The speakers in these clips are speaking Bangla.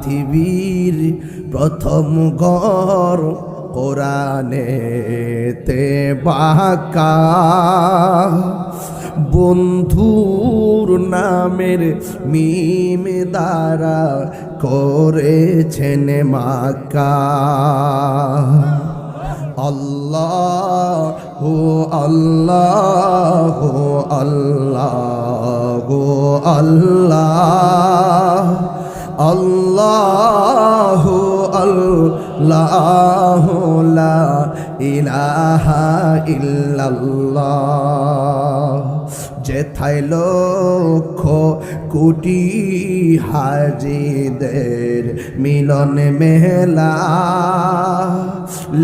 পৃথিবীর প্রথম ঘর কোরআনেতে বাঁকা, বন্ধুর নামের মিম দ্বারা করেছেন মাক্কা। আল্লাহ আল্লাহ আল্লাহ আল্লাহ আল্লাহ আল্লাহ লা ইলাহা ইল্লাল্লাহ। যেথায় লক্ষ কোটি হাজিদের মিলন মেলা,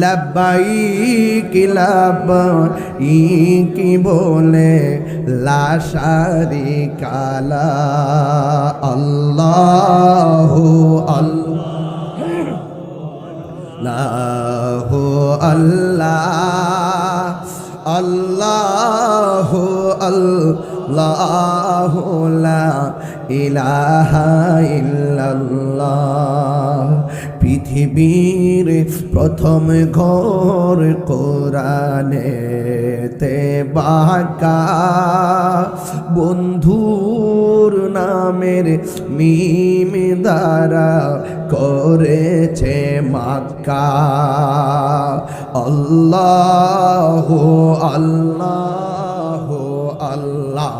লাব্বাইক লাব্বাইক বলে লা শারিকা লা। আল্লাহু আল্লাহু আল্লাহ আল্লাহু আল্লাহু লা ইলাহা ইল্লাল্লাহ। পৃথিবীর প্রথম ঘর কোরআনেতে বাঁকা, বন্ধুর নামের মিম দ্বারা করেছে মাক্কা। আল্লাহু আল্লাহু আল্লাহ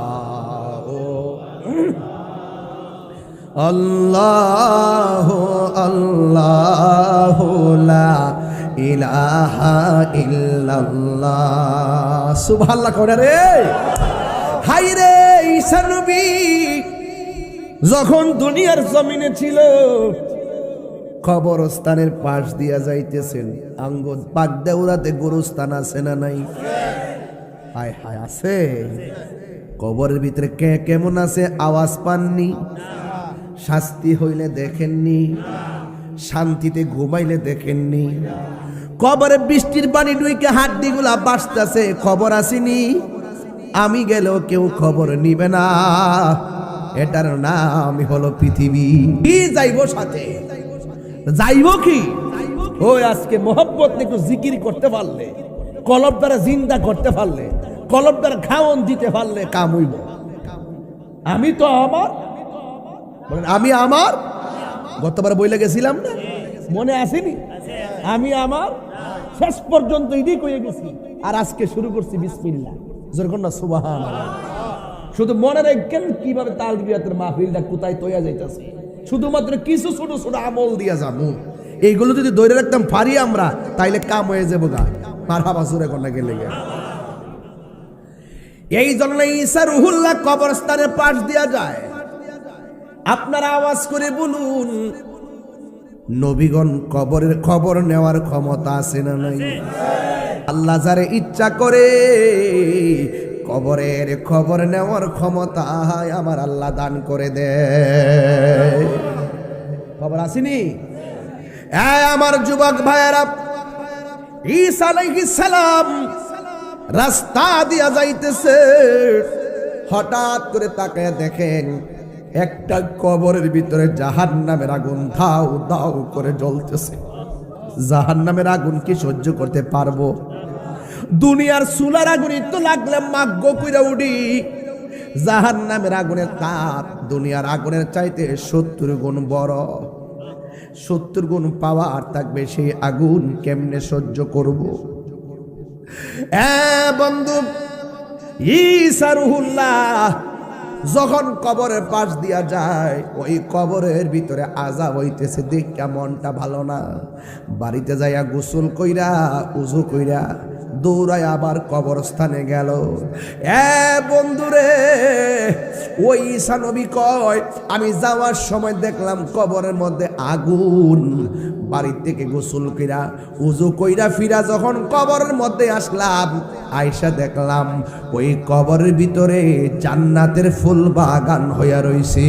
আল্লাহু আল্লাহু লা ইলাহা ইল্লাল্লাহ। সুবহানাল্লাহ কওয়া রে। হাই রে, ঈসা নবী যখন দুনিয়ার জমিনে ছিল, কবরস্থানের পাশ দিয়া যাইতেছেন, আঙ্গুল পাক দেউরাতে গোরস্থান আছে না নাই? হায় হায় আছে। কবরের ভিতরে কে কেমন আছে আওয়াজ পাননি? শাস্তি হইলে দেখেননি? শান্তিতে ঘুমাইলে দেখেননি? কবরে বৃষ্টির পানি ডুইকে হাড্ডিগুলা বাসতেছে, খবর আসেনি? আমি গেলেও কেউ খবর নিবে না। এটার নাম হলো পৃথিবী। কি যাইব সাথে? যাইব কি? ওই আজকে মোহব্বত একটু জিকির করতে পারলে, কলব দ্বারা জিন্দা করতে পারলে, কলব দ্বারা খাওয়ন দিতে পারলে কাম হইব। আমি তো আমার, আমি আমার গতবার বইলে গেছিলাম না, মনে আসেনি? আমি আমার শেষ পর্যন্ত ইদি কইয়ে গেছি, আর আজকে শুরু করছি বিসমিল্লাহ। যেরকম না সুবহানাল্লাহ। শুধু মনে রাখেন কিভাবে তালবিয়াতের মাহফিলটা কোথায় তৈয়া যাইতেছে। শুধুমাত্র কিছু ছোট ছোট আমল দিয়া যাবো, এইগুলো যদি ধরে রাখতাম পারি আমরা, তাইলে কাম হয়ে যাবো গা। মারহাবা সুরে কোনা গেলে গে। এই জন্য ঈসা রুহুল্লাহ কবরস্থানের পাশ দিয়া যায়। আপনারা আওয়াজ করে বলুন, নবীগণ কবরের খবর নেওয়ার ক্ষমতা আছে না নাই? আল্লাহ যারে ইচ্ছা করে কবরের খবর নেওয়ার ক্ষমতা আমার আল্লাহ দান করে দেয়। খবর আসেনি? আমার যুবক ভাইয়েরা, ঈসা আলাইহিস সালাম রাস্তা দিয়া যাইতেছে, হঠাৎ করে তাকায় দেখেন একটা কবরের ভিতরে জাহান্নামের আগুন ধাউ ধাউ করে জ্বলতেছে। জাহান্নামের আগুন কি সহ্য করতে পারবো? দুনিয়ার চুলার আগুন তো লাগলে মাগ্য কইরা উঠি, জাহান্নামের আগুনের তাপ দুনিয়ার আগুনের চাইতে 70 গুণ বড়। 70 গুণ পাওয়ার থাকবে, সেই আগুন কেমনে সহ্য করব? বন্ধু, ঈসা রুহুল্লাহ যখন কবরের পাশ দিয়া যায়, ওই কবরের ভিতরে আযাব হইতেছে, দেখা মনটা ভালো না। বাড়িতে যাইয়া গোসল কইরা উযু কইরা দৌড়ায় আবার কবরস্থানে গেল। বন্ধুরে, ওই ঈসা নবী কয়, আমি যাওয়ার সময় দেখলাম কবরের মধ্যে আগুন। বাড়ি থেকে গোসল কইরা উযু কইরা ফিরা যখন কবরের মধ্যে আসলাম, আয়েশা দেখলাম ওই কবরের ভিতরে জান্নাতের ফুল বাগান হইয়া রইছে।